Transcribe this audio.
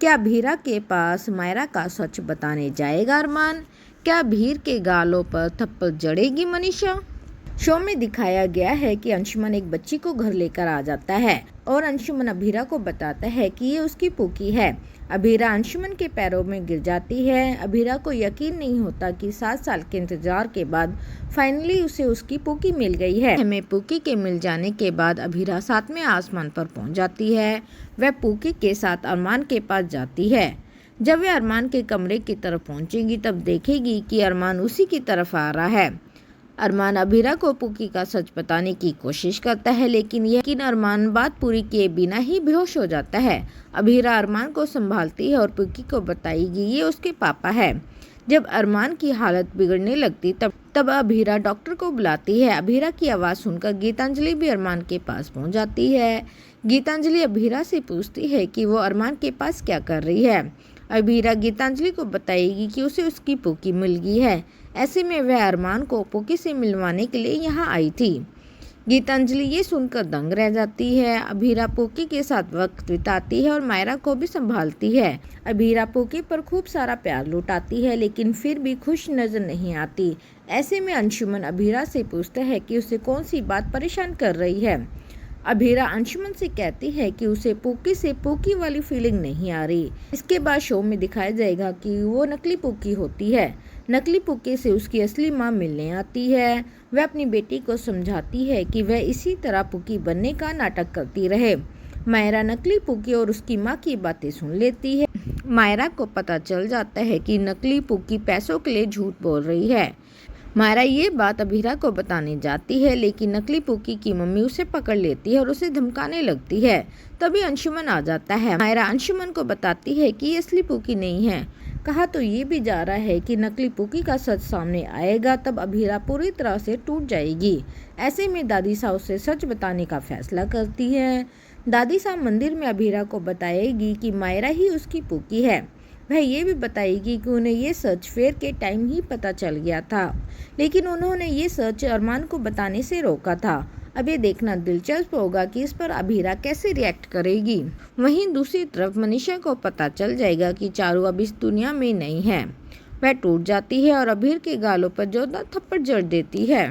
क्या अभीरा के पास मायरा का सच बताने जाएगा अरमान? क्या अभीर के गालों पर थप्पड़ जड़ेगी मनीषा? शो में दिखाया गया है कि अंशुमन एक बच्ची को घर लेकर आ जाता है और अंशुमन अभीरा को बताता है कि ये उसकी पूकी है। अभीरा अंशुमन के पैरों में गिर जाती है। अभीरा को यकीन नहीं होता कि 7 साल के इंतजार के बाद फाइनली उसे उसकी पूकी मिल गई है। हमें पूकी के मिल जाने के बाद अभीरा 7वें आसमान पर पहुंच जाती है। वह पूकी के साथ अरमान के पास जाती है। जब वह अरमान के कमरे की तरफ पहुंचेगी तब देखेगी कि अरमान उसी की तरफ आ रहा है। अरमान अभीरा को पूकी का सच बताने की कोशिश करता है, लेकिन अरमान बात पूरी किए बिना ही बेहोश हो जाता है। अभीरा अरमान को संभालती है और पूकी को बताएगी ये उसके पापा है। जब अरमान की हालत बिगड़ने लगती तब अभीरा डॉक्टर को बुलाती है। अभीरा की आवाज़ सुनकर गीतांजलि भी अरमान के पास पहुंच जाती है। गीतांजलि अभीरा से पूछती है कि वो अरमान के पास क्या कर रही है। अभीरा गीतांजलि को बताएगी कि उसे उसकी पूकी मिल गई है। ऐसे में वह अरमान को पूकी से मिलवाने के लिए यहाँ आई थी। गीतांजलि ये सुनकर दंग रह जाती है। अभीरा पूकी के साथ वक्त बिताती है और मायरा को भी संभालती है। अभीरा पूकी पर खूब सारा प्यार लुटाती है, लेकिन फिर भी खुश नजर नहीं आती। ऐसे में अंशुमन अभीरा से पूछता है कि उसे कौन सी बात परेशान कर रही है। अभीरा अंशुमन से कहती है कि उसे पूकी से पूकी वाली फीलिंग नहीं आ रही। इसके बाद शो में दिखाया जाएगा कि वो नकली पूकी होती है। नकली पूकी से उसकी असली माँ मिलने आती है। वह अपनी बेटी को समझाती है कि वह इसी तरह पूकी बनने का नाटक करती रहे। मायरा नकली पूकी और उसकी माँ की बातें सुन लेती है। मायरा को पता चल जाता है कि नकली पूकी पैसों के लिए झूठ बोल रही है। मायरा ये बात अभीरा को बताने जाती है, लेकिन नकली पूकी की मम्मी उसे पकड़ लेती है और उसे धमकाने लगती है। तभी अंशुमन आ जाता है। मायरा अंशुमन को बताती है कि ये असली पूकी नहीं है। कहा तो ये भी जा रहा है कि नकली पूकी का सच सामने आएगा तब अभीरा पूरी तरह से टूट जाएगी। ऐसे में दादी साहब उसे सच बताने का फैसला करती है। दादी साहब मंदिर में अभीरा को बताएगी कि मायरा ही उसकी पूकी है। वह ये भी बताएगी कि उन्हें ये सच फेयर के टाइम ही पता चल गया था, लेकिन उन्होंने ये सच अरमान को बताने से रोका था। अब ये देखना दिलचस्प होगा कि इस पर अभीरा कैसे रिएक्ट करेगी। वहीं दूसरी तरफ मनीषा को पता चल जाएगा कि चारू अब इस दुनिया में नहीं है। वह टूट जाती है और अभीर के गालों पर जोरदार थप्पड़ जड़ देती है।